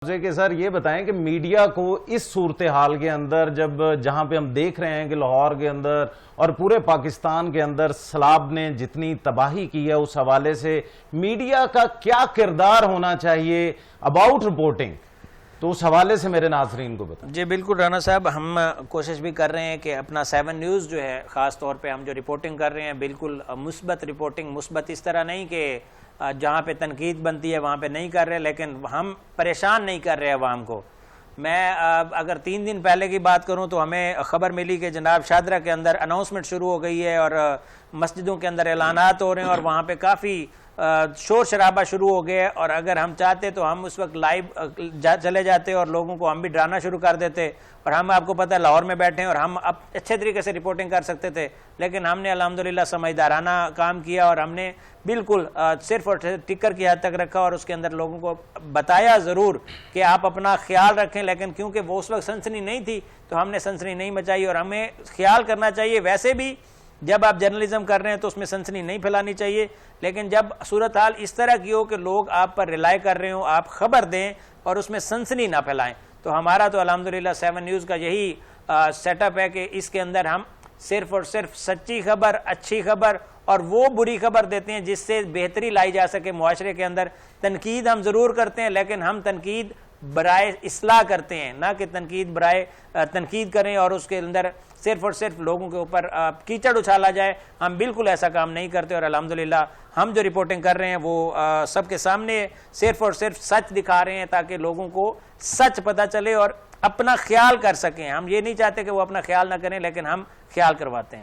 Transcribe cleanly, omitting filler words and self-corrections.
کہ سر یہ بتائیں کہ میڈیا کو اس صورتحال کے اندر جہاں پہ ہم دیکھ رہے ہیں کہ لاہور کے اندر اور پورے پاکستان کے اندر سیلاب نے جتنی تباہی کی ہے، اس حوالے سے میڈیا کا کیا کردار ہونا چاہیے اباؤٹ رپورٹنگ، تو اس حوالے سے میرے ناظرین کو بتائیں۔ جی بالکل رانا صاحب، ہم کوشش بھی کر رہے ہیں کہ اپنا 7 نیوز جو ہے خاص طور پہ ہم جو رپورٹنگ کر رہے ہیں بالکل مثبت رپورٹنگ، مثبت اس طرح نہیں کہ جہاں پہ تنقید بنتی ہے وہاں پہ نہیں کر رہے، لیکن ہم پریشان نہیں کر رہے عوام کو۔ میں اگر 3 دن پہلے کی بات کروں تو ہمیں خبر ملی کہ جناب شاہدرہ کے اندر اناؤنسمنٹ شروع ہو گئی ہے اور مسجدوں کے اندر اعلانات ہو رہے ہیں اور وہاں پہ کافی شور شرابہ شروع ہو گئے، اور اگر ہم چاہتے تو ہم اس وقت لائیو چلے جاتے اور لوگوں کو ہم بھی ڈرانا شروع کر دیتے، اور ہم آپ کو پتہ ہے لاہور میں بیٹھے ہیں اور ہم اب اچھے طریقے سے رپورٹنگ کر سکتے تھے، لیکن ہم نے الحمدللہ سمجھدارانہ کام کیا اور ہم نے بالکل صرف اور ٹکر کی حد تک رکھا اور اس کے اندر لوگوں کو بتایا ضرور کہ آپ اپنا خیال رکھیں، لیکن کیونکہ وہ اس وقت سنسنی نہیں تھی تو ہم نے سنسنی نہیں مچائی، اور ہمیں خیال کرنا چاہیے ویسے بھی جب آپ جرنلزم کر رہے ہیں تو اس میں سنسنی نہیں پھیلانی چاہیے، لیکن جب صورتحال اس طرح کی ہو کہ لوگ آپ پر ریلائی کر رہے ہوں، آپ خبر دیں اور اس میں سنسنی نہ پھیلائیں، تو ہمارا تو الحمدللہ 7 نیوز کا یہی سیٹ اپ ہے کہ اس کے اندر ہم صرف اور صرف سچی خبر، اچھی خبر اور وہ بری خبر دیتے ہیں جس سے بہتری لائی جا سکے معاشرے کے اندر۔ تنقید ہم ضرور کرتے ہیں، لیکن ہم تنقید برائے اصلاح کرتے ہیں، نہ کہ تنقید برائے تنقید کریں اور اس کے اندر صرف اور صرف لوگوں کے اوپر کیچڑ اچھالا جائے۔ ہم بالکل ایسا کام نہیں کرتے، اور الحمدللہ ہم جو رپورٹنگ کر رہے ہیں وہ سب کے سامنے صرف اور صرف سچ دکھا رہے ہیں تاکہ لوگوں کو سچ پتہ چلے اور اپنا خیال کر سکیں۔ ہم یہ نہیں چاہتے کہ وہ اپنا خیال نہ کریں، لیکن ہم خیال کرواتے ہیں۔